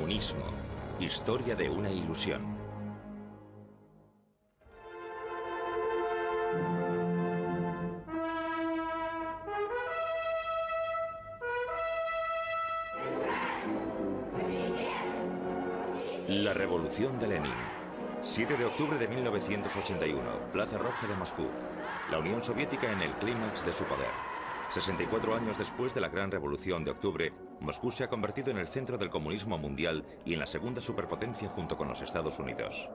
Comunismo. Historia de una ilusión. La revolución de Lenin. 7 de octubre de 1981, Plaza Roja de Moscú. La Unión Soviética en el clímax de su poder. 64 años después de la Gran Revolución de Octubre, Moscú se ha convertido en el centro del comunismo mundial y en la segunda superpotencia junto con los Estados Unidos.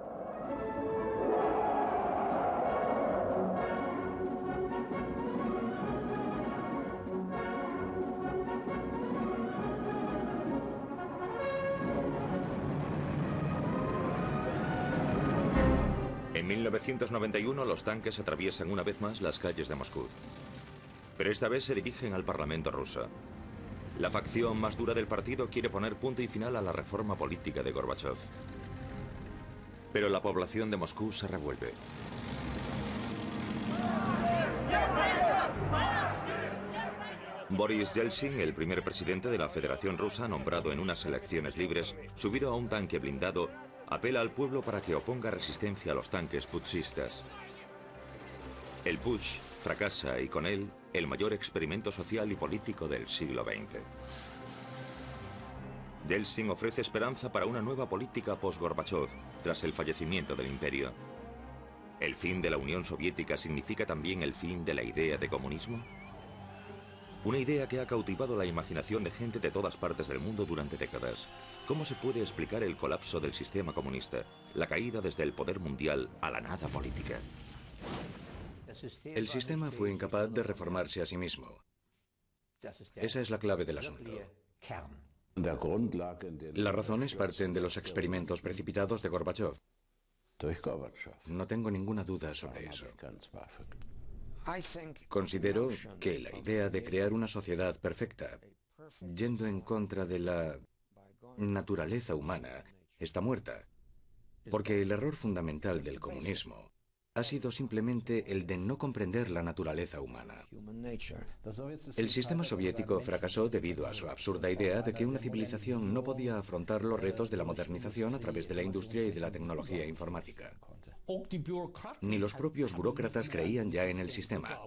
En 1991 los tanques atraviesan una vez más las calles de Moscú. Pero esta vez se dirigen al Parlamento ruso. La facción más dura del partido quiere poner punto y final a la reforma política de Gorbachov. Pero la población de Moscú se revuelve. Boris Yeltsin, el primer presidente de la Federación Rusa nombrado en unas elecciones libres, subido a un tanque blindado, apela al pueblo para que oponga resistencia a los tanques putschistas. El putsch fracasa y con él el mayor experimento social y político del siglo XX. Yeltsin ofrece esperanza para una nueva política post-Gorbachov tras el fallecimiento del imperio. ¿El fin de la Unión Soviética significa también el fin de la idea de comunismo? Una idea que ha cautivado la imaginación de gente de todas partes del mundo durante décadas. ¿Cómo se puede explicar el colapso del sistema comunista, la caída desde el poder mundial a la nada política? El sistema fue incapaz de reformarse a sí mismo. Esa es la clave del asunto. Las razones parten de los experimentos precipitados de Gorbachov. No tengo ninguna duda sobre eso. Considero que la idea de crear una sociedad perfecta, yendo en contra de la naturaleza humana, está muerta, porque el error fundamental del comunismo ha sido simplemente el de no comprender la naturaleza humana. El sistema soviético fracasó debido a su absurda idea de que una civilización no podía afrontar los retos de la modernización a través de la industria y de la tecnología informática. Ni los propios burócratas creían ya en el sistema.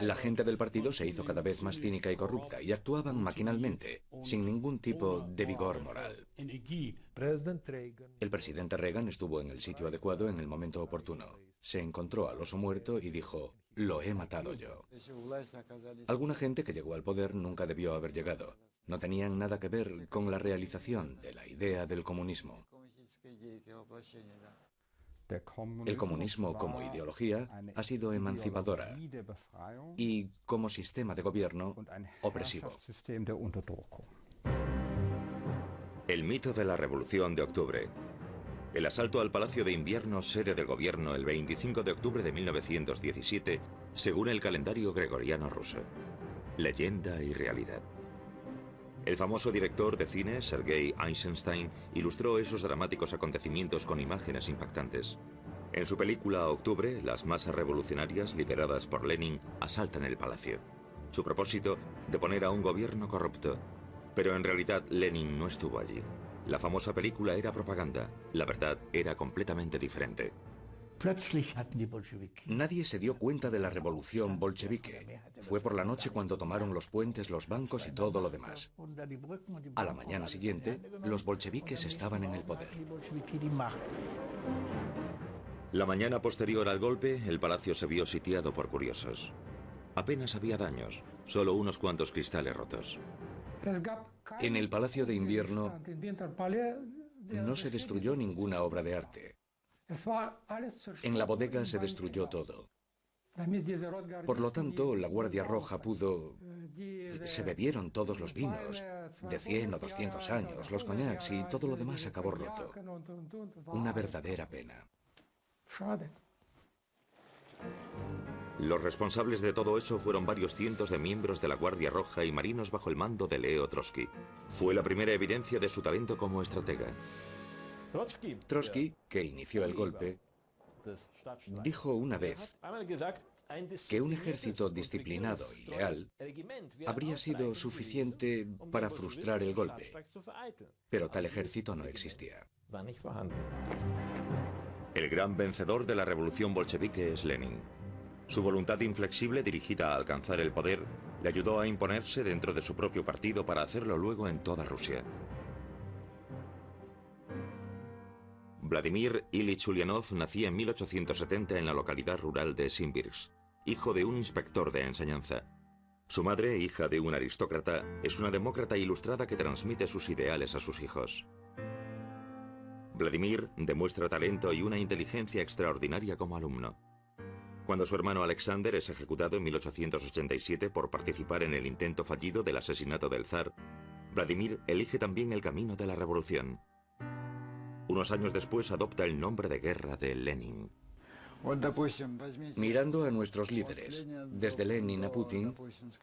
La gente del partido se hizo cada vez más cínica y corrupta y actuaban maquinalmente, sin ningún tipo de vigor moral. El presidente Reagan estuvo en el sitio adecuado en el momento oportuno. Se encontró al oso muerto y dijo: "Lo he matado yo". Alguna gente que llegó al poder nunca debió haber llegado. No tenían nada que ver con la realización de la idea del comunismo. El comunismo como ideología ha sido emancipadora y como sistema de gobierno opresivo. El mito de la Revolución de Octubre. El asalto al Palacio de Invierno, sede del gobierno, el 25 de octubre de 1917, según el calendario gregoriano ruso. Leyenda y realidad. El famoso director de cine, Sergei Eisenstein, ilustró esos dramáticos acontecimientos con imágenes impactantes. En su película Octubre, las masas revolucionarias, lideradas por Lenin, asaltan el palacio. Su propósito, deponer a un gobierno corrupto. Pero en realidad Lenin no estuvo allí. La famosa película era propaganda. La verdad era completamente diferente. Nadie se dio cuenta de la revolución bolchevique. Fue por la noche cuando tomaron los puentes, los bancos y todo lo demás. A la mañana siguiente, los bolcheviques estaban en el poder. La mañana posterior al golpe, el palacio se vio sitiado por curiosos. Apenas había daños, solo unos cuantos cristales rotos. En el Palacio de Invierno no se destruyó ninguna obra de arte. En la bodega se destruyó todo. Por lo tanto, la Guardia Roja pudo... Se bebieron todos los vinos, de 100 o 200 años, los coñacs y todo lo demás acabó roto. Una verdadera pena. Los responsables de todo eso fueron varios cientos de miembros de la Guardia Roja y marinos bajo el mando de Leo Trotsky. Fue la primera evidencia de su talento como estratega. Trotsky, que inició el golpe, dijo una vez: que un ejército disciplinado y leal habría sido suficiente para frustrar el golpe, pero tal ejército no existía. El gran vencedor de la revolución bolchevique es Lenin. Su voluntad inflexible dirigida a alcanzar el poder le ayudó a imponerse dentro de su propio partido para hacerlo luego en toda Rusia. Vladimir Ilich Ulyanov nacía en 1870 en la localidad rural de Simbirsk, hijo de un inspector de enseñanza. Su madre, hija de un aristócrata, es una demócrata ilustrada que transmite sus ideales a sus hijos. Vladimir demuestra talento y una inteligencia extraordinaria como alumno. Cuando su hermano Alexander es ejecutado en 1887 por participar en el intento fallido del asesinato del zar, Vladimir elige también el camino de la revolución. Unos años después adopta el nombre de guerra de Lenin. Mirando a nuestros líderes, desde Lenin a Putin,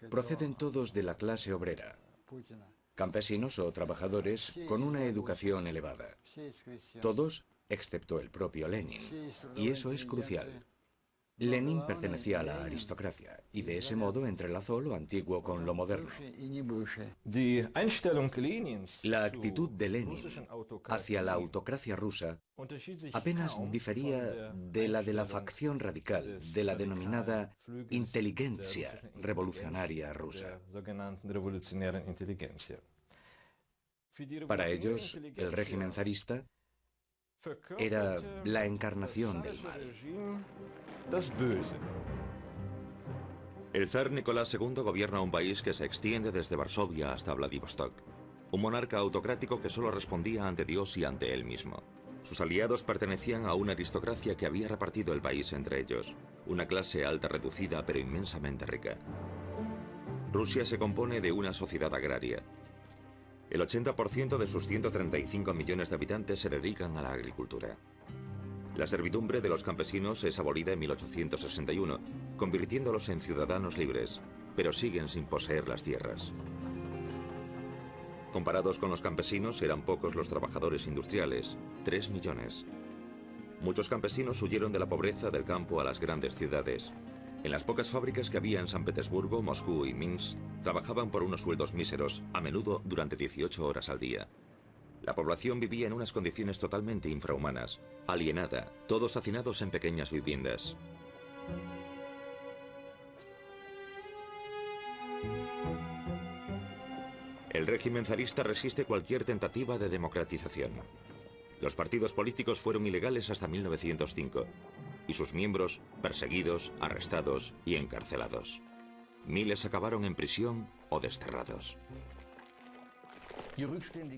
proceden todos de la clase obrera, campesinos o trabajadores con una educación elevada. Todos, excepto el propio Lenin, y eso es crucial. Lenin pertenecía a la aristocracia y de ese modo entrelazó lo antiguo con lo moderno. La actitud de Lenin hacia la autocracia rusa apenas difería de la facción radical, de la denominada inteligencia revolucionaria rusa. Para ellos, el régimen zarista era la encarnación del mal. El zar Nicolás II gobierna un país que se extiende desde Varsovia hasta Vladivostok. Un monarca autocrático que solo respondía ante Dios y ante él mismo. Sus aliados pertenecían a una aristocracia que había repartido el país entre ellos. Una clase alta reducida pero inmensamente rica. Rusia se compone de una sociedad agraria. El 80% de sus 135 millones de habitantes se dedican a la agricultura. La servidumbre de los campesinos es abolida en 1861, convirtiéndolos en ciudadanos libres, pero siguen sin poseer las tierras. Comparados con los campesinos, eran pocos los trabajadores industriales, 3 millones. Muchos campesinos huyeron de la pobreza del campo a las grandes ciudades. En las pocas fábricas que había en San Petersburgo, Moscú y Minsk, trabajaban por unos sueldos míseros, a menudo durante 18 horas al día. La población vivía en unas condiciones totalmente infrahumanas, alienada, todos hacinados en pequeñas viviendas. El régimen zarista resiste cualquier tentativa de democratización. Los partidos políticos fueron ilegales hasta 1905, y sus miembros perseguidos, arrestados y encarcelados. Miles acabaron en prisión o desterrados.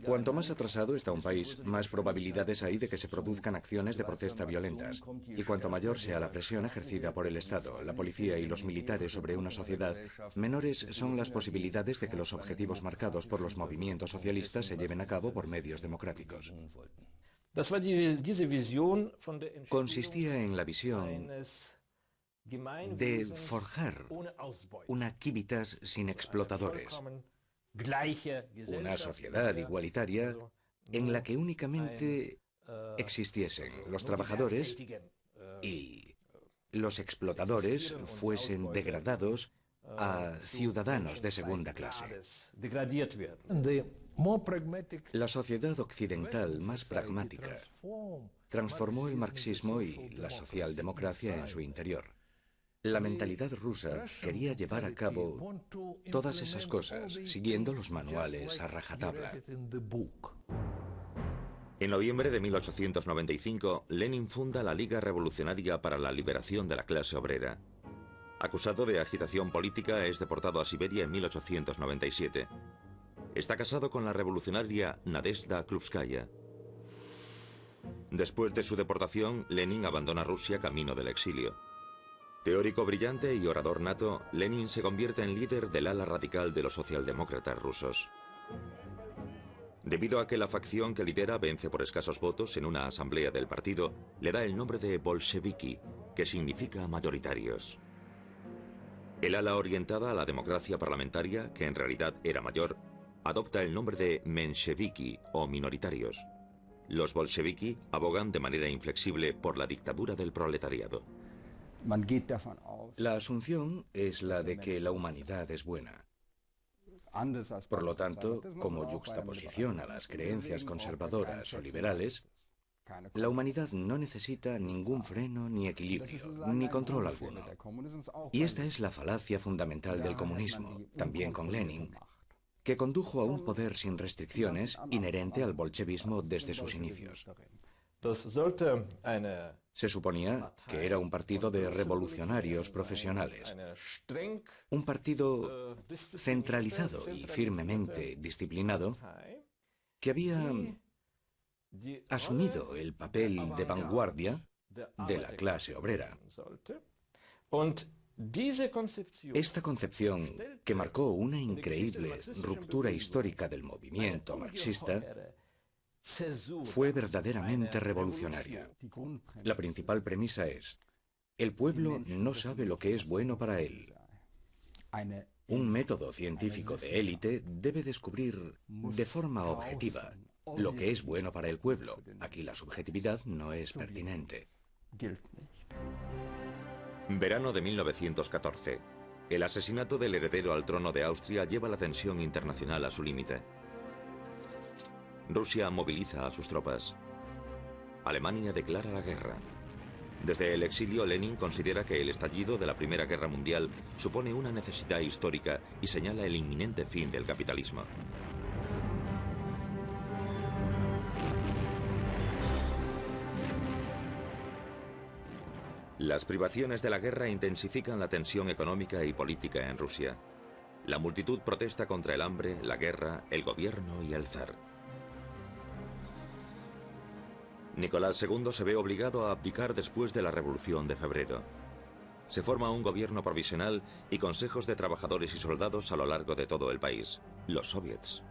Cuanto más atrasado está un país, más probabilidades hay de que se produzcan acciones de protesta violentas. Y cuanto mayor sea la presión ejercida por el Estado, la policía y los militares sobre una sociedad, menores son las posibilidades de que los objetivos marcados por los movimientos socialistas se lleven a cabo por medios democráticos. Consistía en la visión de forjar una civitas sin explotadores. Una sociedad igualitaria en la que únicamente existiesen los trabajadores y los explotadores fuesen degradados a ciudadanos de segunda clase. La sociedad occidental más pragmática transformó el marxismo y la socialdemocracia en su interior. La mentalidad rusa quería llevar a cabo todas esas cosas, siguiendo los manuales a rajatabla. En noviembre de 1895, Lenin funda la Liga Revolucionaria para la Liberación de la Clase Obrera. Acusado de agitación política, es deportado a Siberia en 1897. Está casado con la revolucionaria Nadezhda Krupskaya. Después de su deportación, Lenin abandona Rusia camino del exilio. Teórico brillante y orador nato, Lenin se convierte en líder del ala radical de los socialdemócratas rusos. Debido a que la facción que lidera vence por escasos votos en una asamblea del partido, le da el nombre de bolcheviki, que significa mayoritarios. El ala orientada a la democracia parlamentaria, que en realidad era mayor, adopta el nombre de mensheviki o minoritarios. Los bolcheviki abogan de manera inflexible por la dictadura del proletariado. La asunción es la de que la humanidad es buena. Por lo tanto, como yuxtaposición a las creencias conservadoras o liberales, la humanidad no necesita ningún freno ni equilibrio, ni control alguno. Y esta es la falacia fundamental del comunismo, también con Lenin, que condujo a un poder sin restricciones inherente al bolchevismo desde sus inicios. Se suponía que era un partido de revolucionarios profesionales, un partido centralizado y firmemente disciplinado que había asumido el papel de vanguardia de la clase obrera. Esta concepción, que marcó una increíble ruptura histórica del movimiento marxista, fue verdaderamente revolucionaria. La principal premisa es: el pueblo no sabe lo que es bueno para él. Un método científico de élite debe descubrir de forma objetiva lo que es bueno para el pueblo. Aquí la subjetividad no es pertinente. Verano de 1914. El asesinato del heredero al trono de Austria lleva la tensión internacional a su límite. Rusia moviliza a sus tropas. Alemania declara la guerra. Desde el exilio, Lenin considera que el estallido de la Primera Guerra Mundial supone una necesidad histórica y señala el inminente fin del capitalismo. Las privaciones de la guerra intensifican la tensión económica y política en Rusia. La multitud protesta contra el hambre, la guerra, el gobierno y el zar. Nicolás II se ve obligado a abdicar después de la Revolución de Febrero. Se forma un gobierno provisional y consejos de trabajadores y soldados a lo largo de todo el país, los soviets.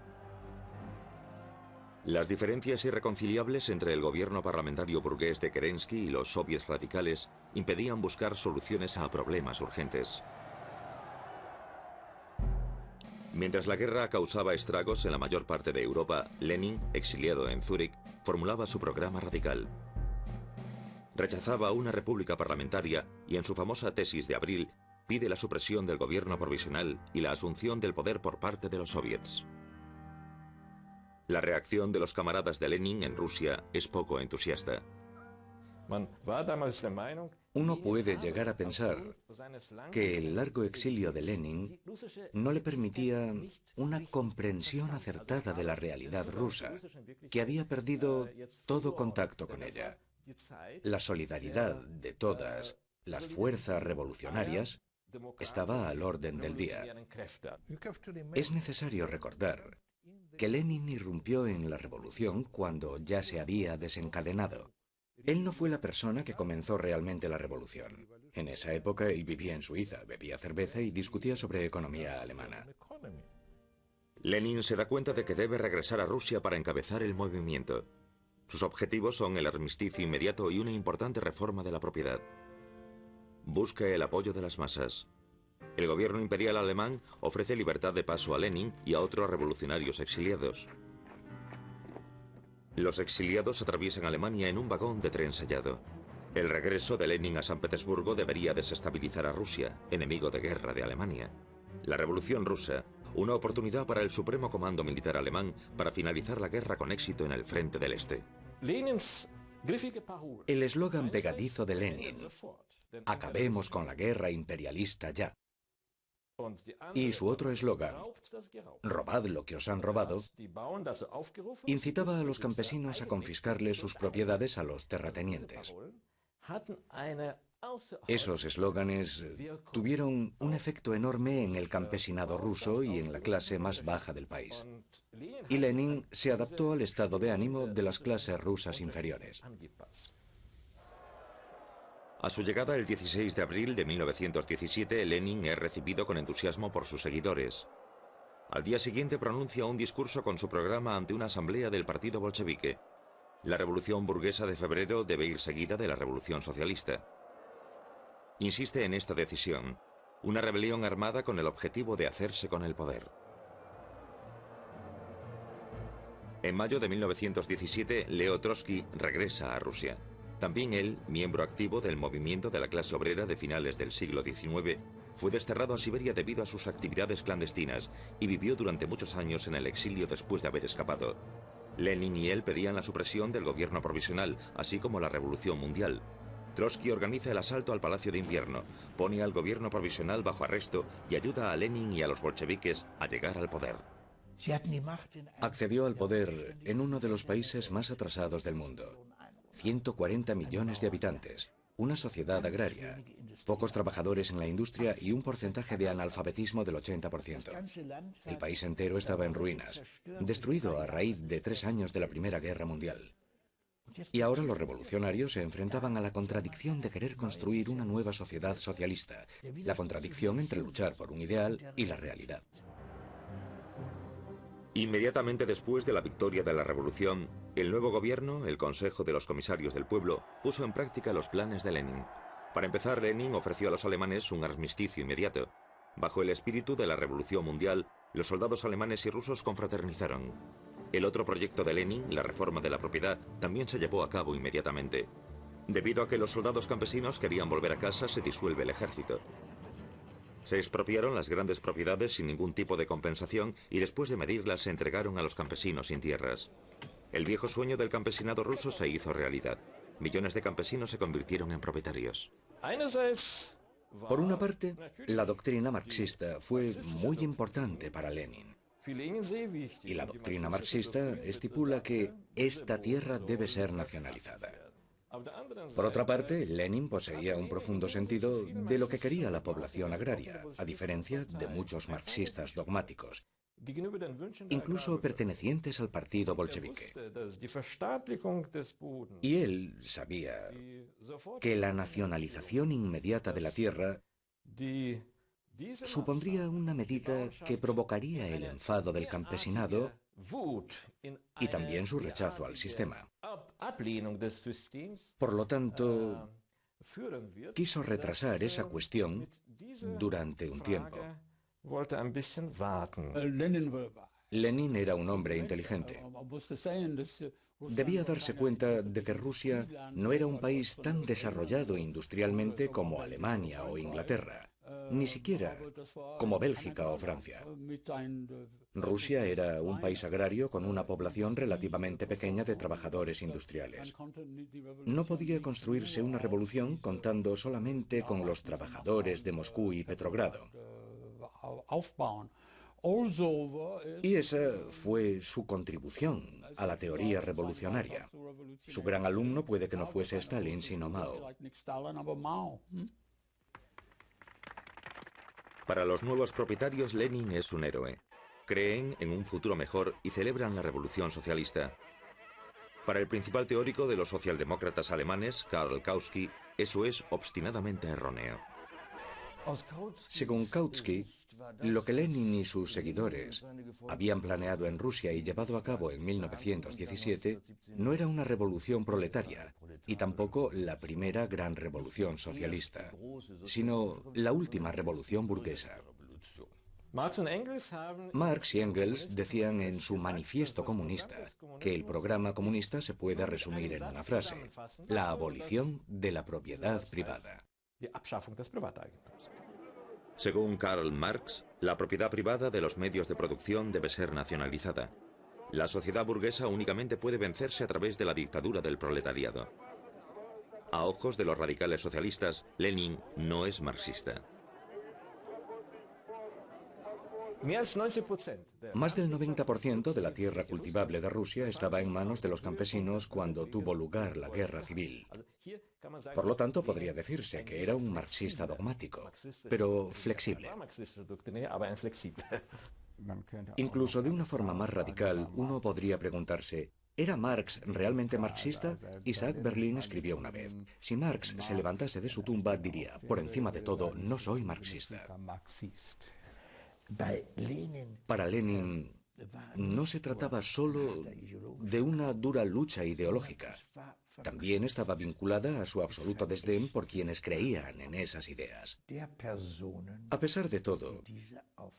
Las diferencias irreconciliables entre el gobierno parlamentario burgués de Kerensky y los soviets radicales impedían buscar soluciones a problemas urgentes. Mientras la guerra causaba estragos en la mayor parte de Europa, Lenin, exiliado en Zúrich, formulaba su programa radical. Rechazaba una república parlamentaria y en su famosa tesis de abril pide la supresión del gobierno provisional y la asunción del poder por parte de los soviets. La reacción de los camaradas de Lenin en Rusia es poco entusiasta. Uno puede llegar a pensar que el largo exilio de Lenin no le permitía una comprensión acertada de la realidad rusa, que había perdido todo contacto con ella. La solidaridad de todas las fuerzas revolucionarias estaba al orden del día. Es necesario recordar que Lenin irrumpió en la revolución cuando ya se había desencadenado. Él no fue la persona que comenzó realmente la revolución. En esa época él vivía en Suiza, bebía cerveza y discutía sobre economía alemana. Lenin se da cuenta de que debe regresar a Rusia para encabezar el movimiento. Sus objetivos son el armisticio inmediato y una importante reforma de la propiedad. Busca el apoyo de las masas. El gobierno imperial alemán ofrece libertad de paso a Lenin y a otros revolucionarios exiliados. Los exiliados atraviesan Alemania en un vagón de tren sellado. El regreso de Lenin a San Petersburgo debería desestabilizar a Rusia, enemigo de guerra de Alemania. La Revolución Rusa, una oportunidad para el Supremo Comando Militar alemán para finalizar la guerra con éxito en el frente del Este. El eslogan pegadizo de Lenin: "Acabemos con la guerra imperialista ya". Y su otro eslogan: "Robad lo que os han robado", incitaba a los campesinos a confiscarles sus propiedades a los terratenientes. Esos eslóganes tuvieron un efecto enorme en el campesinado ruso y en la clase más baja del país. Y Lenin se adaptó al estado de ánimo de las clases rusas inferiores. A su llegada el 16 de abril de 1917, Lenin es recibido con entusiasmo por sus seguidores. Al día siguiente pronuncia un discurso con su programa ante una asamblea del partido bolchevique. La revolución burguesa de febrero debe ir seguida de la revolución socialista. Insiste en esta decisión: una rebelión armada con el objetivo de hacerse con el poder. En mayo de 1917, Leo Trotsky regresa a Rusia. También él, miembro activo del movimiento de la clase obrera de finales del siglo XIX, fue desterrado a Siberia debido a sus actividades clandestinas y vivió durante muchos años en el exilio después de haber escapado. Lenin y él pedían la supresión del gobierno provisional, así como la revolución mundial. Trotsky organiza el asalto al Palacio de Invierno, pone al gobierno provisional bajo arresto y ayuda a Lenin y a los bolcheviques a llegar al poder. Accedió al poder en uno de los países más atrasados del mundo. 140 millones de habitantes, una sociedad agraria, pocos trabajadores en la industria y un porcentaje de analfabetismo del 80%. El país entero estaba en ruinas, destruido a raíz de 3 años de la Primera Guerra Mundial. Y ahora los revolucionarios se enfrentaban a la contradicción de querer construir una nueva sociedad socialista, la contradicción entre luchar por un ideal y la realidad. Inmediatamente después de la victoria de la revolución, el nuevo gobierno, el Consejo de los Comisarios del Pueblo, puso en práctica los planes de Lenin. Para empezar, Lenin ofreció a los alemanes un armisticio inmediato. Bajo el espíritu de la Revolución Mundial, los soldados alemanes y rusos confraternizaron. El otro proyecto de Lenin, la reforma de la propiedad, también se llevó a cabo inmediatamente. Debido a que los soldados campesinos querían volver a casa, se disuelve el ejército. Se expropiaron las grandes propiedades sin ningún tipo de compensación y después de medirlas se entregaron a los campesinos sin tierras. El viejo sueño del campesinado ruso se hizo realidad. Millones de campesinos se convirtieron en propietarios. Por una parte, la doctrina marxista fue muy importante para Lenin. Y la doctrina marxista estipula que esta tierra debe ser nacionalizada. Por otra parte, Lenin poseía un profundo sentido de lo que quería la población agraria, a diferencia de muchos marxistas dogmáticos, incluso pertenecientes al partido bolchevique. Y él sabía que la nacionalización inmediata de la tierra supondría una medida que provocaría el enfado del campesinado y también su rechazo al sistema. Por lo tanto, quiso retrasar esa cuestión durante un tiempo. Lenin era un hombre inteligente. Debía darse cuenta de que Rusia no era un país tan desarrollado industrialmente como Alemania o Inglaterra, ni siquiera como Bélgica o Francia. Rusia era un país agrario con una población relativamente pequeña de trabajadores industriales. No podía construirse una revolución contando solamente con los trabajadores de Moscú y Petrogrado. Y esa fue su contribución a la teoría revolucionaria. Su gran alumno puede que no fuese Stalin, sino Mao. Para los nuevos propietarios, Lenin es un héroe. Creen en un futuro mejor y celebran la revolución socialista. Para el principal teórico de los socialdemócratas alemanes, Karl Kautsky, eso es obstinadamente erróneo. Según Kautsky, lo que Lenin y sus seguidores habían planeado en Rusia y llevado a cabo en 1917 no era una revolución proletaria y tampoco la primera gran revolución socialista, sino la última revolución burguesa. Marx y Engels decían en su manifiesto comunista que el programa comunista se puede resumir en una frase: la abolición de la propiedad privada. Según Karl Marx, la propiedad privada de los medios de producción debe ser nacionalizada. La sociedad burguesa únicamente puede vencerse a través de la dictadura del proletariado. A ojos de los radicales socialistas, Lenin no es marxista. Más del 90% de la tierra cultivable de Rusia estaba en manos de los campesinos cuando tuvo lugar la guerra civil. Por lo tanto, podría decirse que era un marxista dogmático, pero flexible. Incluso de una forma más radical, uno podría preguntarse: ¿era Marx realmente marxista? Isaac Berlin escribió una vez: si Marx se levantase de su tumba, diría, por encima de todo, no soy marxista. Para Lenin, no se trataba solo de una dura lucha ideológica. También estaba vinculada a su absoluto desdén por quienes creían en esas ideas. A pesar de todo,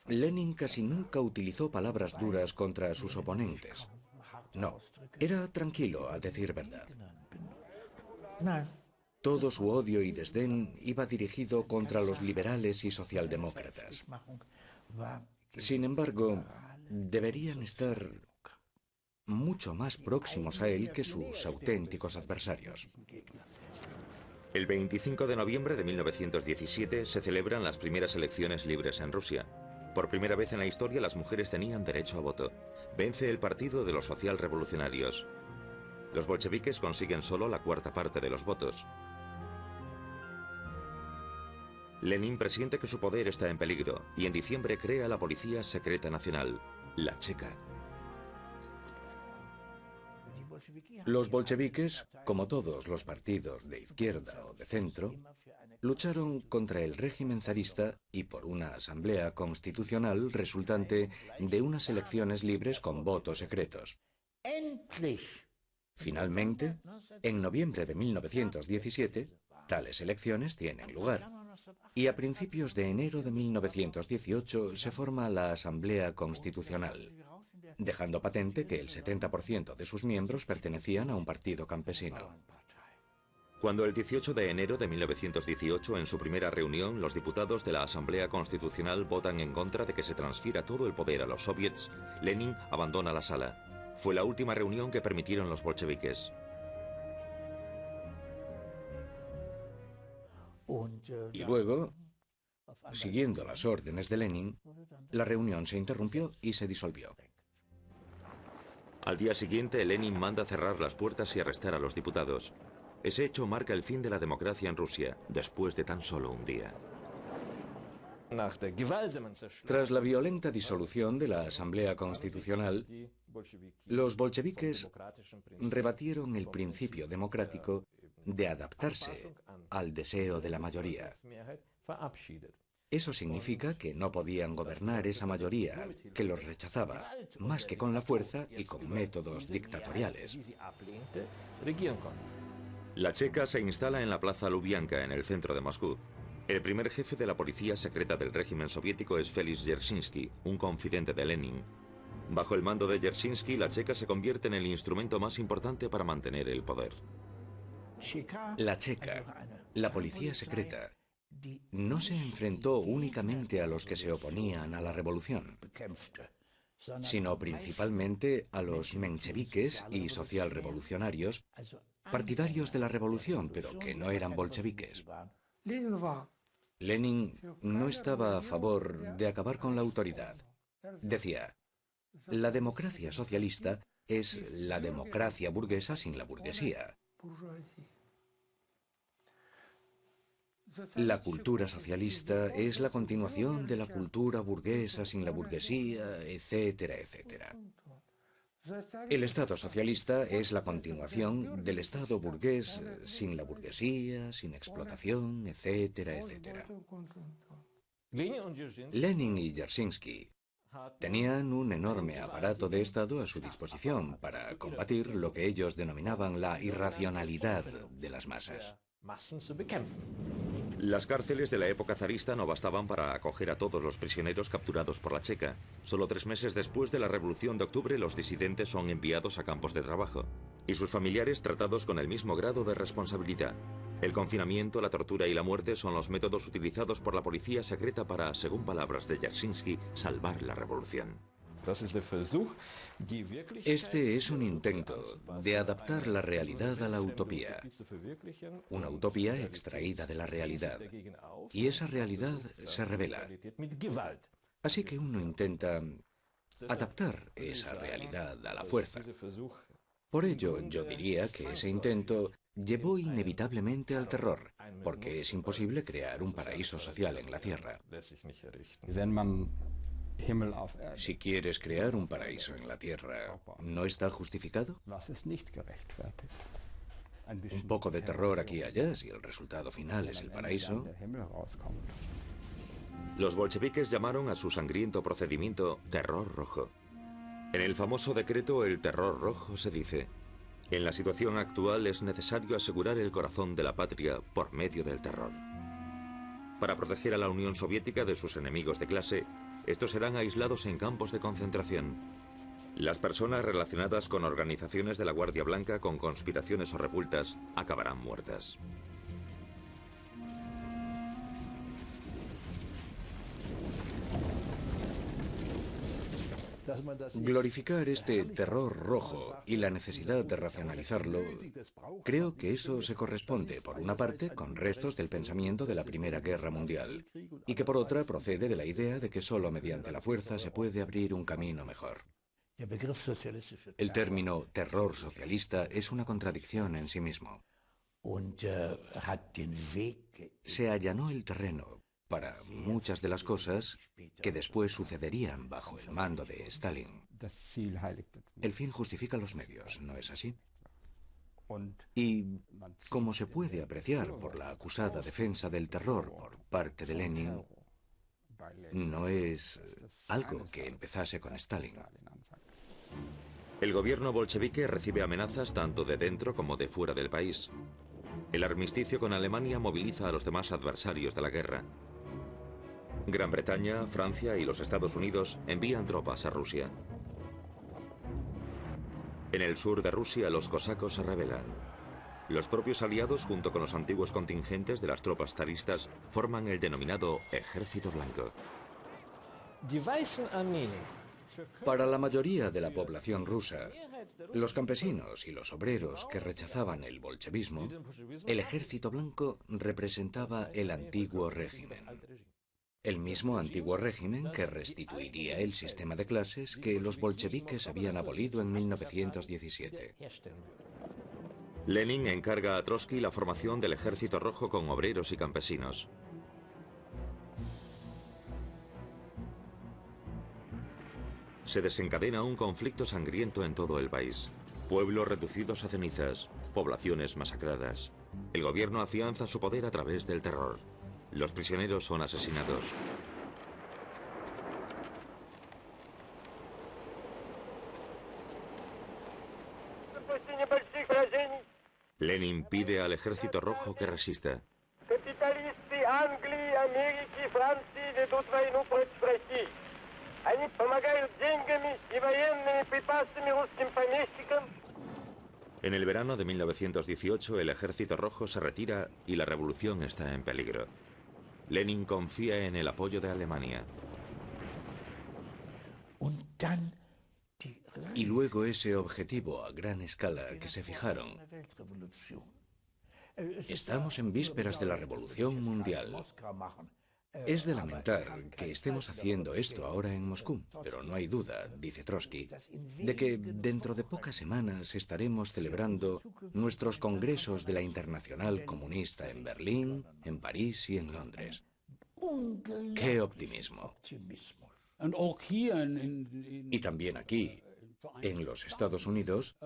Lenin casi nunca utilizó palabras duras contra sus oponentes. No, era tranquilo, a decir verdad. Todo su odio y desdén iba dirigido contra los liberales y socialdemócratas. Sin embargo, deberían estar mucho más próximos a él que sus auténticos adversarios. El 25 de noviembre de 1917 se celebran las primeras elecciones libres en Rusia. Por primera vez en la historia las mujeres tenían derecho a voto. Vence el Partido de los Socialrevolucionarios. Los bolcheviques consiguen solo la cuarta parte de los votos. Lenin presiente que su poder está en peligro y en diciembre crea la Policía Secreta Nacional, la Checa. Los bolcheviques, como todos los partidos de izquierda o de centro, lucharon contra el régimen zarista y por una asamblea constitucional resultante de unas elecciones libres con votos secretos. Finalmente, en noviembre de 1917, tales elecciones tienen lugar. Y a principios de enero de 1918 se forma la Asamblea Constitucional, dejando patente que el 70% de sus miembros pertenecían a un partido campesino. Cuando el 18 de enero de 1918, en su primera reunión, los diputados de la Asamblea Constitucional votan en contra de que se transfiera todo el poder a los soviets, Lenin abandona la sala. Fue la última reunión que permitieron los bolcheviques. Y luego, siguiendo las órdenes de Lenin, la reunión se interrumpió y se disolvió. Al día siguiente, Lenin manda cerrar las puertas y arrestar a los diputados. Ese hecho marca el fin de la democracia en Rusia, después de tan solo un día. Tras la violenta disolución de la Asamblea Constitucional, los bolcheviques rebatieron el principio democrático de adaptarse al deseo de la mayoría. Eso significa que no podían gobernar esa mayoría que los rechazaba, más que con la fuerza y con métodos dictatoriales. La Checa se instala en la Plaza Lubianka, en el centro de Moscú. El primer jefe de la policía secreta del régimen soviético es Félix Dzerzhinsky, un confidente de Lenin. Bajo el mando de Dzerzhinsky, la Checa se convierte en el instrumento más importante para mantener el poder. La Checa, la policía secreta, no se enfrentó únicamente a los que se oponían a la revolución, sino principalmente a los mencheviques y socialrevolucionarios, partidarios de la revolución, pero que no eran bolcheviques. Lenin no estaba a favor de acabar con la autoridad. Decía, la democracia socialista es la democracia burguesa sin la burguesía. La cultura socialista es la continuación de la cultura burguesa sin la burguesía, etcétera, etcétera. El Estado socialista es la continuación del Estado burgués sin la burguesía, sin explotación, etcétera, etcétera. Lenin y Dzerzhinsky tenían un enorme aparato de Estado a su disposición para combatir lo que ellos denominaban la irracionalidad de las masas. Las cárceles de la época zarista no bastaban para acoger a todos los prisioneros capturados por la Checa. Solo 3 meses después de la Revolución de Octubre, los disidentes son enviados a campos de trabajo y sus familiares tratados con el mismo grado de responsabilidad. El confinamiento, la tortura y la muerte son los métodos utilizados por la policía secreta para, según palabras de Dzerzhinsky, salvar la revolución. Este es un intento de adaptar la realidad a la utopía. Una utopía extraída de la realidad. Y esa realidad se revela. Así que uno intenta adaptar esa realidad a la fuerza. Por ello, yo diría que ese intento llevó inevitablemente al terror, porque es imposible crear un paraíso social en la Tierra. Si quieres crear un paraíso en la Tierra, ¿no está justificado? Un poco de terror aquí y allá, si el resultado final es el paraíso. Los bolcheviques llamaron a su sangriento procedimiento terror rojo. En el famoso decreto El Terror Rojo se dice: en la situación actual es necesario asegurar el corazón de la patria por medio del terror. Para proteger a la Unión Soviética de sus enemigos de clase, estos serán aislados en campos de concentración. Las personas relacionadas con organizaciones de la Guardia Blanca con conspiraciones o revueltas acabarán muertas. Glorificar este terror rojo y la necesidad de racionalizarlo, creo que eso se corresponde, por una parte, con restos del pensamiento de la Primera Guerra Mundial, y que por otra procede de la idea de que solo mediante la fuerza se puede abrir un camino mejor. El término terror socialista es una contradicción en sí mismo. Se allanó el terreno para muchas de las cosas que después sucederían bajo el mando de Stalin. El fin justifica los medios, ¿no es así? Y, como se puede apreciar por la acusada defensa del terror por parte de Lenin, no es algo que empezase con Stalin. El gobierno bolchevique recibe amenazas tanto de dentro como de fuera del país. El armisticio con Alemania moviliza a los demás adversarios de la guerra. Gran Bretaña, Francia y los Estados Unidos envían tropas a Rusia. En el sur de Rusia los cosacos se rebelan. Los propios aliados, junto con los antiguos contingentes de las tropas zaristas, forman el denominado Ejército Blanco. Para la mayoría de la población rusa, los campesinos y los obreros que rechazaban el bolchevismo, el Ejército Blanco representaba el antiguo régimen. El mismo antiguo régimen que restituiría el sistema de clases que los bolcheviques habían abolido en 1917. Lenin encarga a Trotsky la formación del Ejército Rojo con obreros y campesinos. Se desencadena un conflicto sangriento en todo el país. Pueblos reducidos a cenizas, poblaciones masacradas. El gobierno afianza su poder a través del terror. Los prisioneros son asesinados. Lenin pide al Ejército Rojo que resista. En el verano de 1918 el Ejército Rojo se retira y la revolución está en peligro. Lenin confía en el apoyo de Alemania. Y luego ese objetivo a gran escala que se fijaron. Estamos en vísperas de la Revolución Mundial. Es de lamentar que estemos haciendo esto ahora en Moscú, pero no hay duda, dice Trotsky, de que dentro de pocas semanas estaremos celebrando nuestros congresos de la Internacional Comunista en Berlín, en París y en Londres. ¡Qué optimismo! Y también aquí, en los Estados Unidos,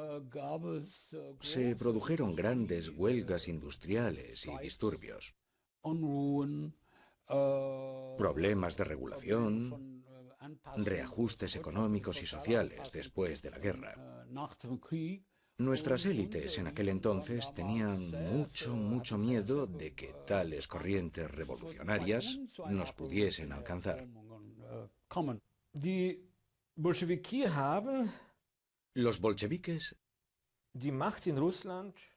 se produjeron grandes huelgas industriales y disturbios. Problemas de regulación, reajustes económicos y sociales después de la guerra. Nuestras élites en aquel entonces tenían mucho miedo de que tales corrientes revolucionarias nos pudiesen alcanzar. Los bolcheviques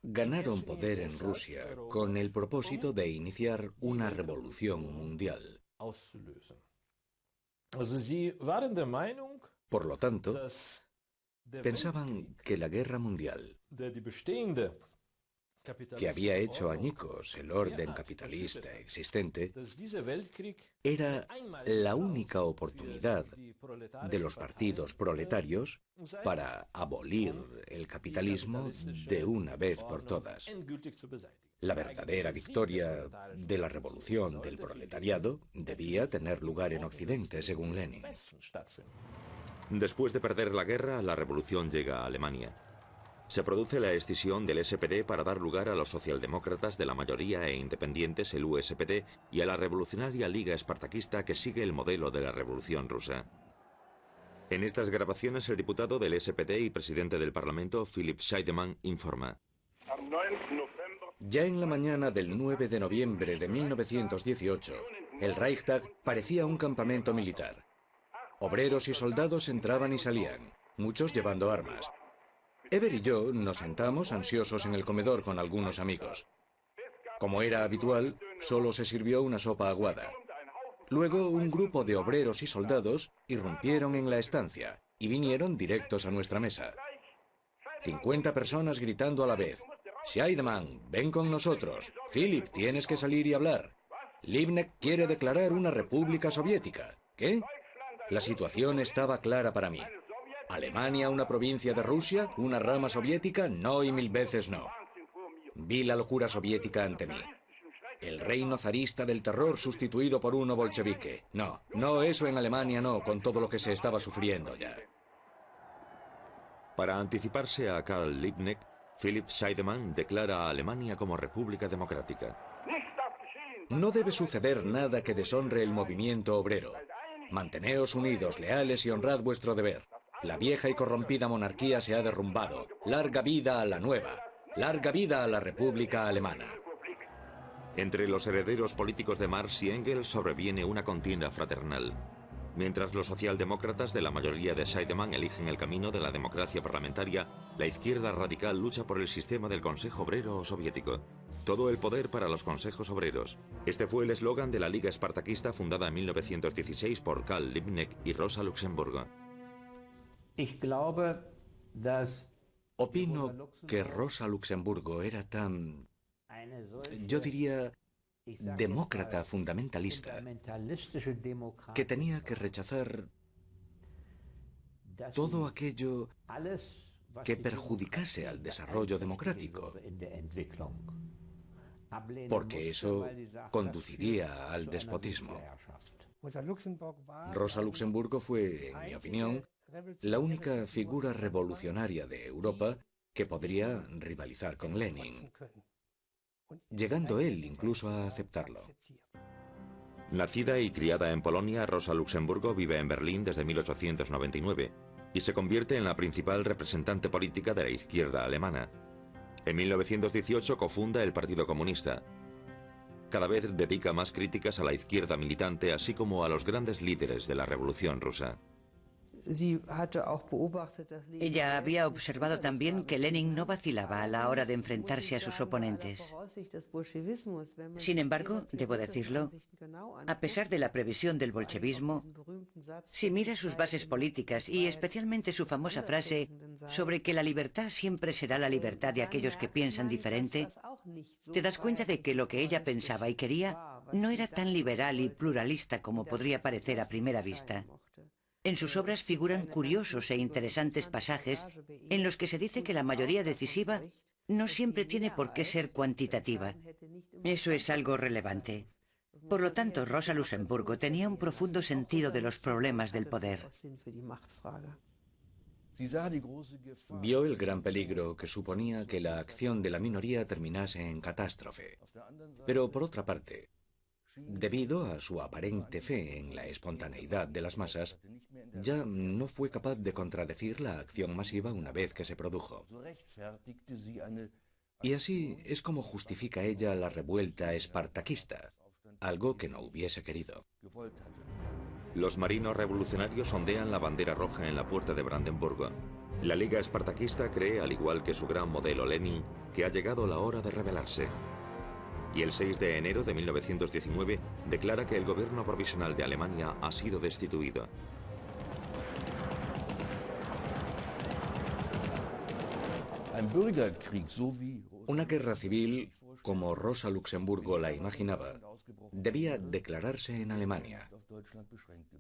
ganaron poder en Rusia con el propósito de iniciar una revolución mundial. Por lo tanto, pensaban que la guerra mundial, que había hecho añicos el orden capitalista existente, era la única oportunidad de los partidos proletarios para abolir el capitalismo de una vez por todas. La verdadera victoria de la revolución del proletariado debía tener lugar en Occidente, según Lenin. Después de perder la guerra, la revolución llega a Alemania. Se produce la escisión del SPD para dar lugar a los socialdemócratas de la mayoría e independientes, el USPD, y a la revolucionaria Liga Espartaquista que sigue el modelo de la Revolución Rusa. En estas grabaciones el diputado del SPD y presidente del Parlamento, Philipp Scheidemann, informa. Ya en la mañana del 9 de noviembre de 1918, el Reichstag parecía un campamento militar. Obreros y soldados entraban y salían. muchos llevando armas. Eber y yo nos sentamos ansiosos en el comedor con algunos amigos. Como era habitual, solo se sirvió una sopa aguada. Luego, un grupo de obreros y soldados irrumpieron en la estancia y vinieron directos a nuestra mesa. 50 personas gritando a la vez. Scheidemann, ven con nosotros. Philip, tienes que salir y hablar. Liebknecht quiere declarar una república soviética. ¿Qué? La situación estaba clara para mí. ¿Alemania una provincia de Rusia? ¿Una rama soviética? No y 1000 veces no. Vi la locura soviética ante mí. El reino zarista del terror sustituido por uno bolchevique. No, no, eso en Alemania no, con todo lo que se estaba sufriendo ya. Para anticiparse a Karl Liebknecht, Philipp Scheidemann declara a Alemania como república democrática. No debe suceder nada que deshonre el movimiento obrero. Manteneos unidos, leales y honrad vuestro deber. La vieja y corrompida monarquía se ha derrumbado. Larga vida a la nueva. Larga vida a la República Alemana. Entre los herederos políticos de Marx y Engels sobreviene una contienda fraternal. Mientras los socialdemócratas de la mayoría de Scheidemann eligen el camino de la democracia parlamentaria, la izquierda radical lucha por el sistema del Consejo Obrero Soviético. Todo el poder para los consejos obreros. Este fue el eslogan de la Liga Espartaquista fundada en 1916 por Karl Liebknecht y Rosa Luxemburgo. Opino que Rosa Luxemburgo era tan, yo diría, demócrata fundamentalista, que tenía que rechazar todo aquello que perjudicase al desarrollo democrático, porque eso conduciría al despotismo. Rosa Luxemburgo fue, en mi opinión, la única figura revolucionaria de Europa que podría rivalizar con Lenin, llegando él incluso a aceptarlo. Nacida y criada en Polonia, Rosa Luxemburgo vive en Berlín desde 1899 y se convierte en la principal representante política de la izquierda alemana. En 1918 cofunda el Partido Comunista. Cada vez dedica más críticas a la izquierda militante, así como a los grandes líderes de la Revolución Rusa. Ella había observado también que Lenin no vacilaba a la hora de enfrentarse a sus oponentes. Sin embargo, debo decirlo, a pesar de la previsión del bolchevismo, si mira sus bases políticas y especialmente su famosa frase sobre que la libertad siempre será la libertad de aquellos que piensan diferente, te das cuenta de que lo que ella pensaba y quería no era tan liberal y pluralista como podría parecer a primera vista. En sus obras figuran curiosos e interesantes pasajes en los que se dice que la mayoría decisiva no siempre tiene por qué ser cuantitativa. Eso es algo relevante. Por lo tanto, Rosa Luxemburgo tenía un profundo sentido de los problemas del poder. Vio el gran peligro que suponía que la acción de la minoría terminase en catástrofe. Pero por otra parte, debido a su aparente fe en la espontaneidad de las masas, ya no fue capaz de contradecir la acción masiva una vez que se produjo. Y así es como justifica ella la revuelta espartaquista, algo que no hubiese querido. Los marinos revolucionarios ondean la bandera roja en la puerta de Brandenburgo. La Liga Espartaquista cree, al igual que su gran modelo Lenin, que ha llegado la hora de rebelarse. Y el 6 de enero de 1919 declara que el gobierno provisional de Alemania ha sido destituido. Una guerra civil, como Rosa Luxemburgo la imaginaba, debía declararse en Alemania,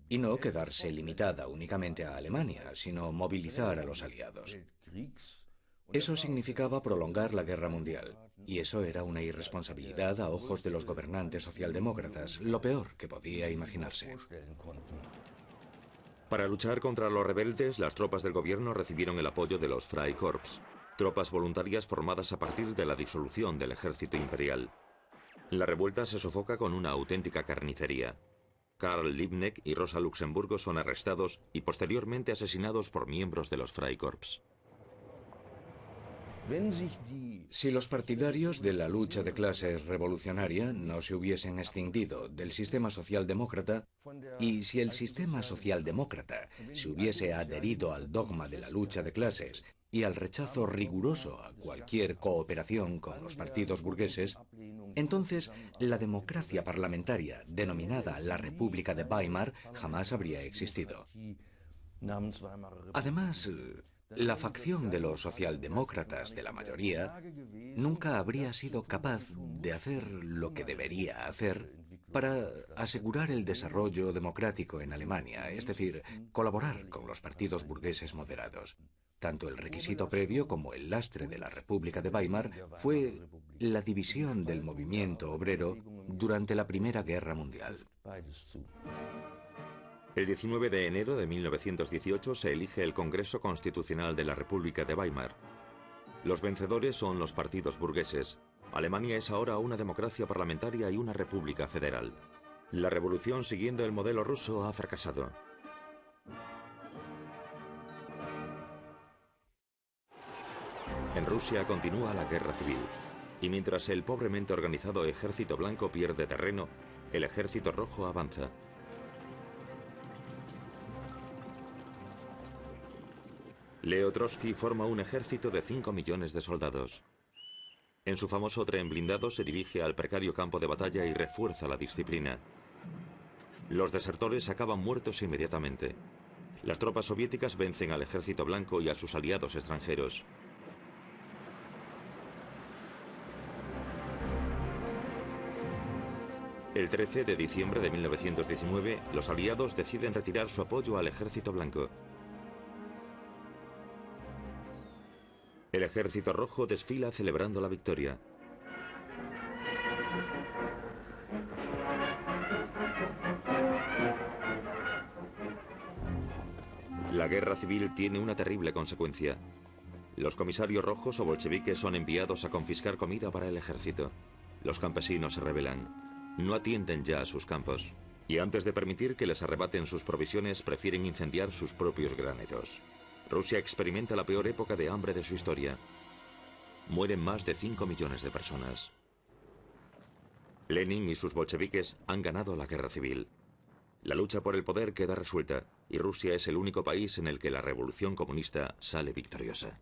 y no quedarse limitada únicamente a Alemania, sino movilizar a los aliados. Eso significaba prolongar la guerra mundial, y eso era una irresponsabilidad a ojos de los gobernantes socialdemócratas, lo peor que podía imaginarse. Para luchar contra los rebeldes, las tropas del gobierno recibieron el apoyo de los Freikorps, tropas voluntarias formadas a partir de la disolución del ejército imperial. La revuelta se sofoca con una auténtica carnicería. Karl Liebknecht y Rosa Luxemburgo son arrestados y posteriormente asesinados por miembros de los Freikorps. Si los partidarios de la lucha de clases revolucionaria no se hubiesen extinguido del sistema socialdemócrata, y si el sistema socialdemócrata se hubiese adherido al dogma de la lucha de clases y al rechazo riguroso a cualquier cooperación con los partidos burgueses, entonces la democracia parlamentaria, denominada la República de Weimar, jamás habría existido. Además, la facción de los socialdemócratas de la mayoría nunca habría sido capaz de hacer lo que debería hacer para asegurar el desarrollo democrático en Alemania, es decir, colaborar con los partidos burgueses moderados. Tanto el requisito previo como el lastre de la República de Weimar fue la división del movimiento obrero durante la Primera Guerra Mundial. El 19 de enero de 1918 se elige el Congreso Constitucional de la República de Weimar. Los vencedores son los partidos burgueses. Alemania es ahora una democracia parlamentaria y una república federal. La revolución siguiendo el modelo ruso ha fracasado. En Rusia continúa la guerra civil, y mientras el pobremente organizado Ejército Blanco pierde terreno, el Ejército Rojo avanza. Leo Trotsky forma un ejército de 5 millones de soldados. En su famoso tren blindado se dirige al precario campo de batalla y refuerza la disciplina. Los desertores acaban muertos inmediatamente. Las tropas soviéticas vencen al Ejército Blanco y a sus aliados extranjeros. El 13 de diciembre de 1919, los aliados deciden retirar su apoyo al Ejército Blanco. El Ejército Rojo desfila celebrando la victoria. La guerra civil tiene una terrible consecuencia. Los comisarios rojos o bolcheviques son enviados a confiscar comida para el ejército. Los campesinos se rebelan. No atienden ya a sus campos. Y antes de permitir que les arrebaten sus provisiones, prefieren incendiar sus propios graneros. Rusia experimenta la peor época de hambre de su historia. Mueren más de 5 millones de personas. Lenin y sus bolcheviques han ganado la guerra civil. La lucha por el poder queda resuelta y Rusia es el único país en el que la revolución comunista sale victoriosa.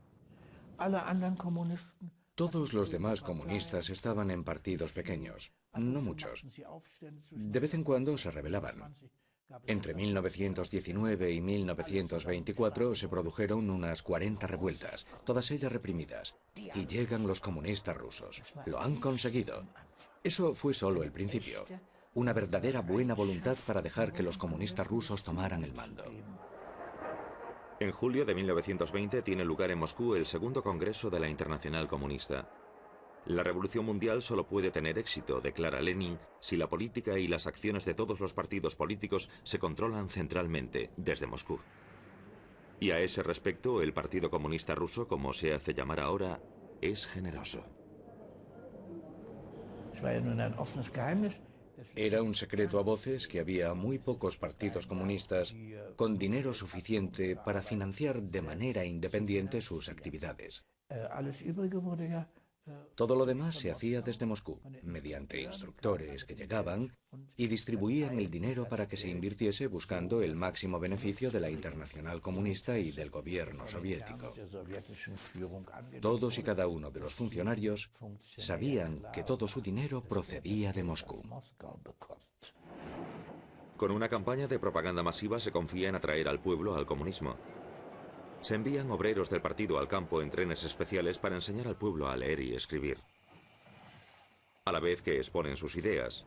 Todos los demás comunistas estaban en partidos pequeños, no muchos. De vez en cuando se rebelaban. Entre 1919 y 1924 se produjeron unas 40 revueltas, todas ellas reprimidas. Y llegan los comunistas rusos. Lo han conseguido. Eso fue solo el principio. Una verdadera buena voluntad para dejar que los comunistas rusos tomaran el mando. En julio de 1920 tiene lugar en Moscú el segundo Congreso de la Internacional Comunista. La revolución mundial solo puede tener éxito, declara Lenin, si la política y las acciones de todos los partidos políticos se controlan centralmente, desde Moscú. Y a ese respecto, el Partido Comunista Ruso, como se hace llamar ahora, es generoso. Era un secreto a voces que había muy pocos partidos comunistas con dinero suficiente para financiar de manera independiente sus actividades. Todo lo demás se hacía desde Moscú, mediante instructores que llegaban y distribuían el dinero para que se invirtiese buscando el máximo beneficio de la Internacional Comunista y del gobierno soviético. Todos y cada uno de los funcionarios sabían que todo su dinero procedía de Moscú. Con una campaña de propaganda masiva se confía en atraer al pueblo al comunismo. Se envían obreros del partido al campo en trenes especiales para enseñar al pueblo a leer y escribir, a la vez que exponen sus ideas.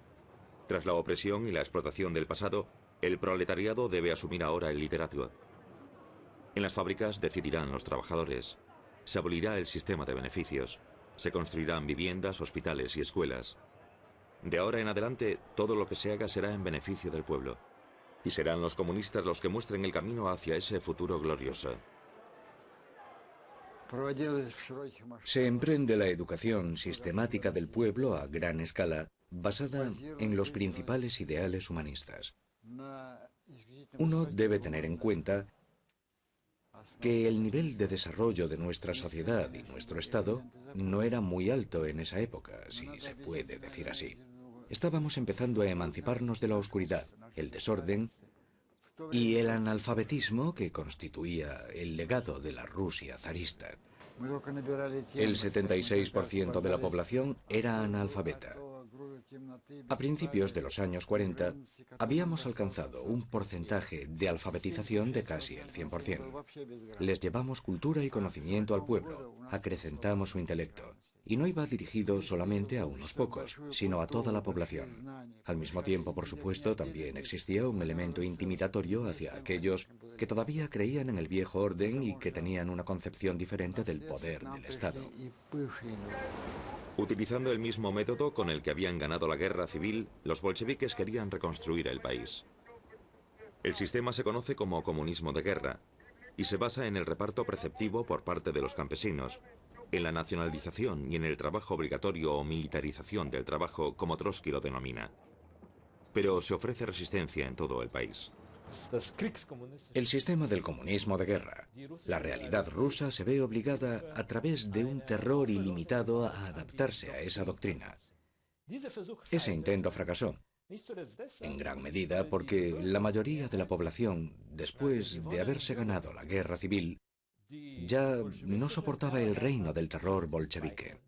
Tras la opresión y la explotación del pasado, el proletariado debe asumir ahora el liderazgo. En las fábricas decidirán los trabajadores. Se abolirá el sistema de beneficios. Se construirán viviendas, hospitales y escuelas. De ahora en adelante, todo lo que se haga será en beneficio del pueblo. Y serán los comunistas los que muestren el camino hacia ese futuro glorioso. Se emprende la educación sistemática del pueblo a gran escala, basada en los principales ideales humanistas. Uno debe tener en cuenta que el nivel de desarrollo de nuestra sociedad y nuestro Estado no era muy alto en esa época, si se puede decir así. Estábamos empezando a emanciparnos de la oscuridad, el desorden y el analfabetismo que constituía el legado de la Rusia zarista. El 76% de la población era analfabeta. A principios de los años 40, habíamos alcanzado un porcentaje de alfabetización de casi el 100%. Les llevamos cultura y conocimiento al pueblo, acrecentamos su intelecto. Y no iba dirigido solamente a unos pocos, sino a toda la población. Al mismo tiempo, por supuesto, también existía un elemento intimidatorio hacia aquellos que todavía creían en el viejo orden y que tenían una concepción diferente del poder del Estado. Utilizando el mismo método con el que habían ganado la guerra civil, los bolcheviques querían reconstruir el país. El sistema se conoce como comunismo de guerra y se basa en el reparto preceptivo por parte de los campesinos, en la nacionalización y en el trabajo obligatorio o militarización del trabajo, como Trotsky lo denomina. Pero se ofrece resistencia en todo el país. El sistema del comunismo de guerra. La realidad rusa se ve obligada a través de un terror ilimitado a adaptarse a esa doctrina. Ese intento fracasó, en gran medida porque la mayoría de la población, después de haberse ganado la guerra civil, ya no soportaba el reino del terror bolchevique.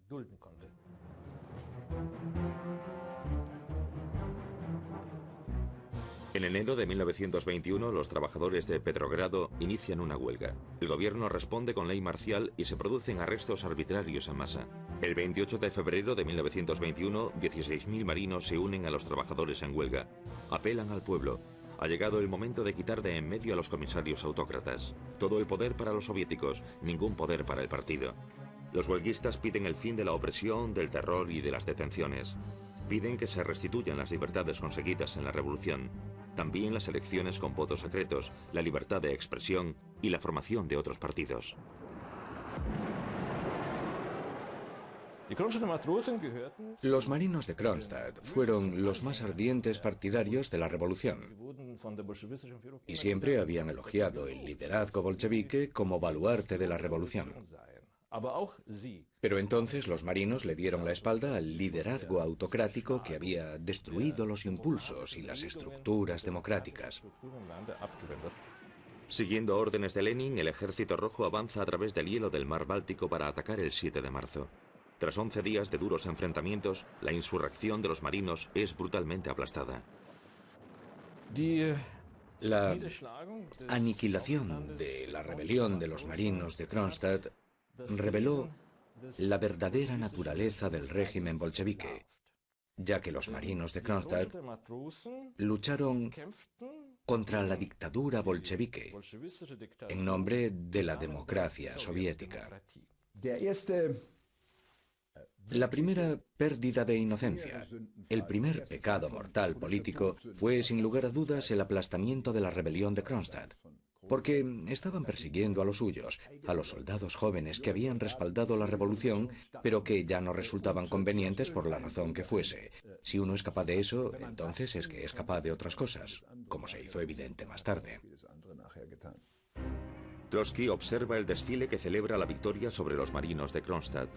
En enero de 1921, los trabajadores de Petrogrado inician una huelga. El gobierno responde con ley marcial y se producen arrestos arbitrarios en masa. El 28 de febrero de 1921, 16.000 marinos se unen a los trabajadores en huelga. Apelan al pueblo. Ha llegado el momento de quitar de en medio a los comisarios autócratas. Todo el poder para los soviéticos, ningún poder para el partido. Los huelguistas piden el fin de la opresión, del terror y de las detenciones. Piden que se restituyan las libertades conseguidas en la revolución. También las elecciones con votos secretos, la libertad de expresión y la formación de otros partidos. Los marinos de Kronstadt fueron los más ardientes partidarios de la revolución y siempre habían elogiado el liderazgo bolchevique como baluarte de la revolución. Pero entonces los marinos le dieron la espalda al liderazgo autocrático que había destruido los impulsos y las estructuras democráticas. Siguiendo órdenes de Lenin, el Ejército Rojo avanza a través del hielo del mar Báltico para atacar el 7 de marzo. Tras 11 días de duros enfrentamientos, la insurrección de los marinos es brutalmente aplastada. La aniquilación de la rebelión de los marinos de Kronstadt reveló la verdadera naturaleza del régimen bolchevique, ya que los marinos de Kronstadt lucharon contra la dictadura bolchevique en nombre de la democracia soviética. La primera pérdida de inocencia, el primer pecado mortal político, fue sin lugar a dudas el aplastamiento de la rebelión de Kronstadt, porque estaban persiguiendo a los suyos, a los soldados jóvenes que habían respaldado la revolución, pero que ya no resultaban convenientes por la razón que fuese. Si uno es capaz de eso, entonces es que es capaz de otras cosas, como se hizo evidente más tarde. Trotsky observa el desfile que celebra la victoria sobre los marinos de Kronstadt.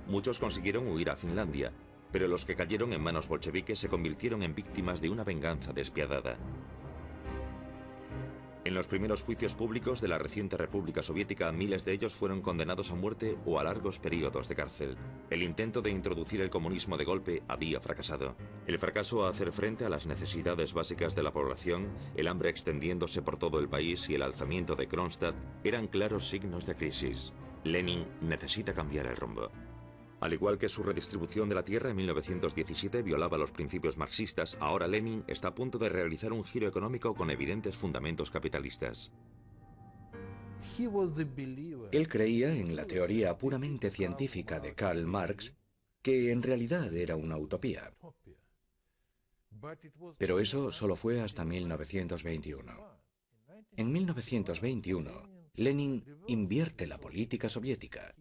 Muchos consiguieron huir a Finlandia, pero los que cayeron en manos bolcheviques se convirtieron en víctimas de una venganza despiadada. En los primeros juicios públicos de la reciente República Soviética, miles de ellos fueron condenados a muerte o a largos periodos de cárcel. El intento de introducir el comunismo de golpe había fracasado. El fracaso a hacer frente a las necesidades básicas de la población, el hambre extendiéndose por todo el país y el alzamiento de Kronstadt eran claros signos de crisis. Lenin necesita cambiar el rumbo. Al igual que su redistribución de la tierra en 1917 violaba los principios marxistas, ahora Lenin está a punto de realizar un giro económico con evidentes fundamentos capitalistas. Él creía en la teoría puramente científica de Karl Marx, que en realidad era una utopía. Pero eso solo fue hasta 1921. En 1921, Lenin invierte la política soviética,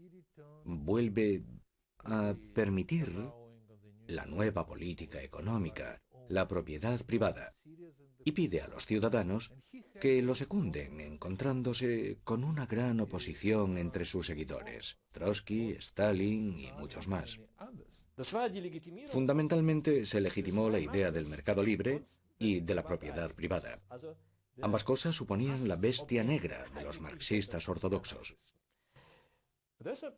vuelve a permitir la nueva política económica, la propiedad privada, y pide a los ciudadanos que lo secunden, encontrándose con una gran oposición entre sus seguidores, Trotsky, Stalin y muchos más. Fundamentalmente se legitimó la idea del mercado libre y de la propiedad privada. Ambas cosas suponían la bestia negra de los marxistas ortodoxos.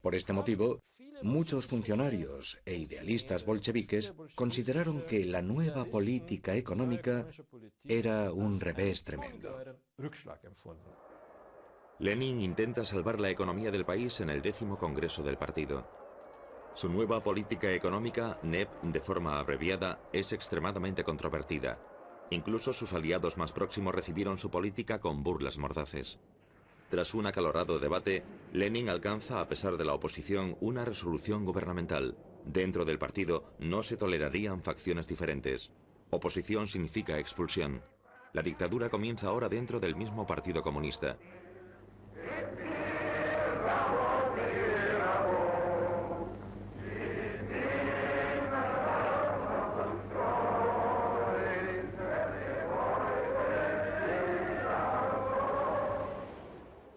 Por este motivo, muchos funcionarios e idealistas bolcheviques consideraron que la nueva política económica era un revés tremendo. Lenin intenta salvar la economía del país en el 10º Congreso del partido. Su nueva política económica, NEP de forma abreviada, es extremadamente controvertida. Incluso sus aliados más próximos recibieron su política con burlas mordaces. Tras un acalorado debate, Lenin alcanza, a pesar de la oposición, una resolución gubernamental. Dentro del partido no se tolerarían facciones diferentes. Oposición significa expulsión. La dictadura comienza ahora dentro del mismo Partido Comunista.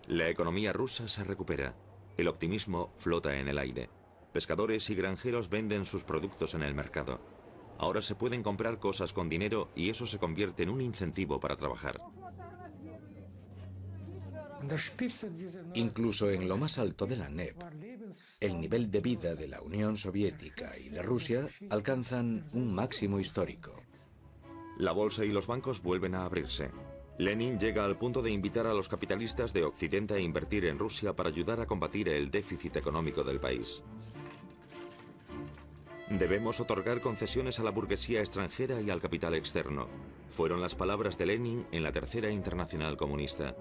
La economía rusa se recupera. El optimismo flota en el aire. Pescadores y granjeros venden sus productos en el mercado. Ahora se pueden comprar cosas con dinero y eso se convierte en un incentivo para trabajar. Incluso en lo más alto de la NEP, el nivel de vida de la Unión Soviética y de Rusia alcanzan un máximo histórico. La bolsa y los bancos vuelven a abrirse. Lenin llega al punto de invitar a los capitalistas de Occidente a invertir en Rusia para ayudar a combatir el déficit económico del país. Debemos otorgar concesiones a la burguesía extranjera y al capital externo. Fueron las palabras de Lenin en la Tercera Internacional Comunista.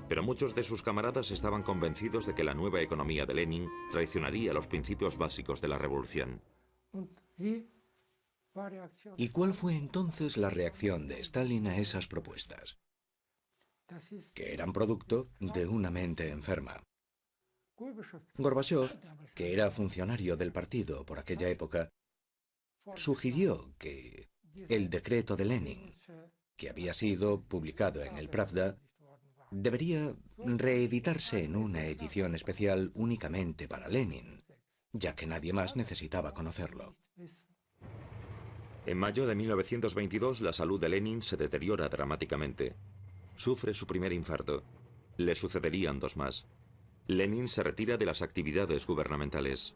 Pero muchos de sus camaradas estaban convencidos de que la nueva economía de Lenin traicionaría los principios básicos de la revolución. ¿Y cuál fue entonces la reacción de Stalin a esas propuestas? Que eran producto de una mente enferma. Gorbachov, que era funcionario del partido por aquella época, sugirió que el decreto de Lenin, que había sido publicado en el Pravda, debería reeditarse en una edición especial únicamente para Lenin, ya que nadie más necesitaba conocerlo. En mayo de 1922, la salud de Lenin se deteriora dramáticamente. Sufre su primer infarto. Le sucederían dos más. Lenin se retira de las actividades gubernamentales.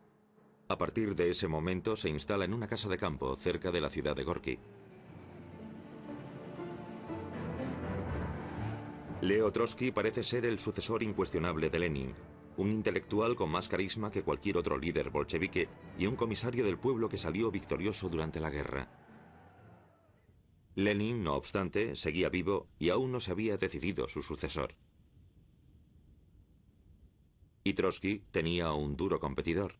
A partir de ese momento se instala en una casa de campo cerca de la ciudad de Gorki. Leo Trotsky parece ser el sucesor incuestionable de Lenin, un intelectual con más carisma que cualquier otro líder bolchevique y un comisario del pueblo que salió victorioso durante la guerra. Lenin, no obstante, seguía vivo y aún no se había decidido su sucesor. Y Trotsky tenía un duro competidor,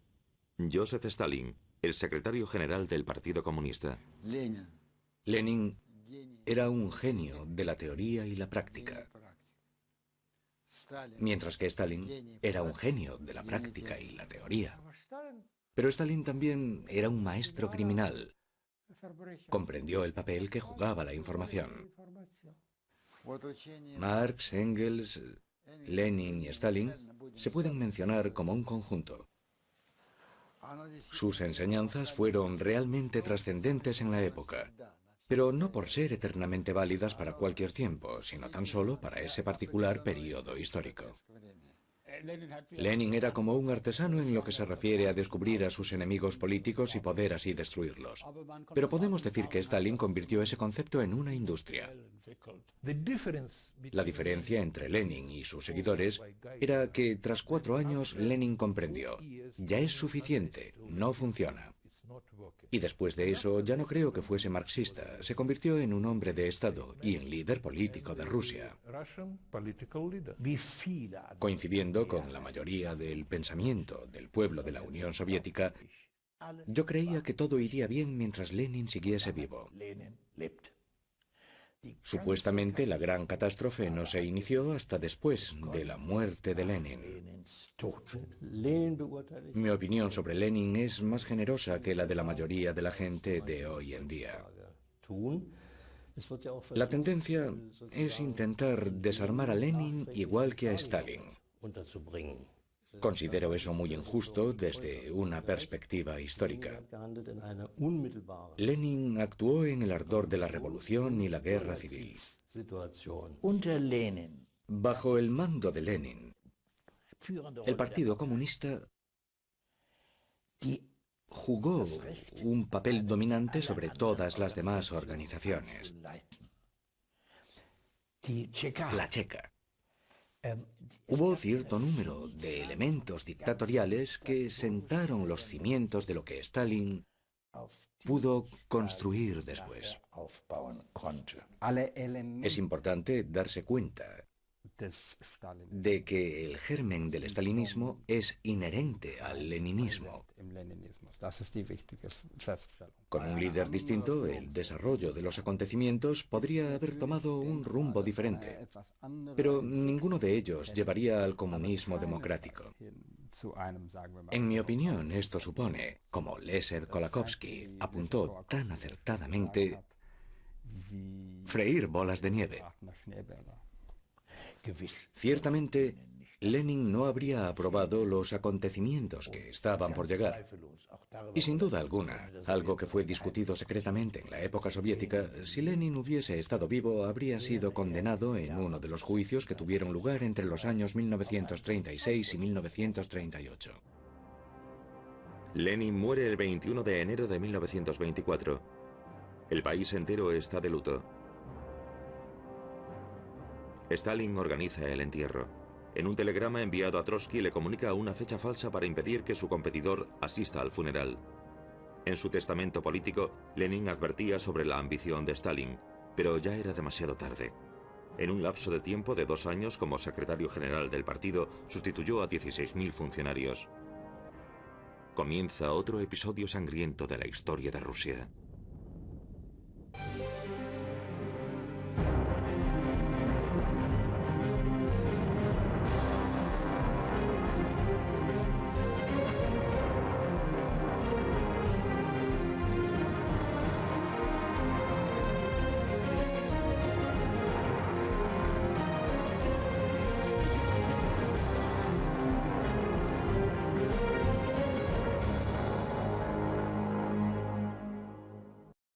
Joseph Stalin, el secretario general del Partido Comunista. Lenin era un genio de la teoría y la práctica, mientras que Stalin era un genio de la práctica y la teoría. Pero Stalin también era un maestro criminal. Comprendió el papel que jugaba la información. Marx, Engels, Lenin y Stalin se pueden mencionar como un conjunto. Sus enseñanzas fueron realmente trascendentes en la época, pero no por ser eternamente válidas para cualquier tiempo, sino tan solo para ese particular periodo histórico. Lenin era como un artesano en lo que se refiere a descubrir a sus enemigos políticos y poder así destruirlos. Pero podemos decir que Stalin convirtió ese concepto en una industria. La diferencia entre Lenin y sus seguidores era que tras 4 años Lenin comprendió: ya es suficiente, no funciona. Y después de eso ya no creo que fuese marxista, se convirtió en un hombre de Estado y en líder político de Rusia. Coincidiendo con la mayoría del pensamiento del pueblo de la Unión Soviética, yo creía que todo iría bien mientras Lenin siguiese vivo. Supuestamente la gran catástrofe no se inició hasta después de la muerte de Lenin. Mi opinión sobre Lenin es más generosa que la de la mayoría de la gente de hoy en día. La tendencia es intentar desarmar a Lenin igual que a Stalin. Considero eso muy injusto desde una perspectiva histórica. Lenin actuó en el ardor de la revolución y la guerra civil. Bajo el mando de Lenin, el Partido Comunista jugó un papel dominante sobre todas las demás organizaciones. La Checa. Hubo cierto número de elementos dictatoriales que sentaron los cimientos de lo que Stalin pudo construir después. Es importante darse cuenta de que el germen del stalinismo es inherente al leninismo. Con un líder distinto, el desarrollo de los acontecimientos podría haber tomado un rumbo diferente, pero ninguno de ellos llevaría al comunismo democrático. En mi opinión, esto supone, como Leszek Kolakowski apuntó tan acertadamente, freír bolas de nieve. Ciertamente, Lenin no habría aprobado los acontecimientos que estaban por llegar. Y sin duda alguna, algo que fue discutido secretamente en la época soviética, si Lenin hubiese estado vivo, habría sido condenado en uno de los juicios que tuvieron lugar entre los años 1936 y 1938. Lenin muere el 21 de enero de 1924. El país entero está de luto. Stalin organiza el entierro. En un telegrama enviado a Trotsky le comunica una fecha falsa para impedir que su competidor asista al funeral. En su testamento político, Lenin advertía sobre la ambición de Stalin, pero ya era demasiado tarde. En un lapso de tiempo de 2 años como secretario general del partido, sustituyó a 16.000 funcionarios. Comienza otro episodio sangriento de la historia de Rusia.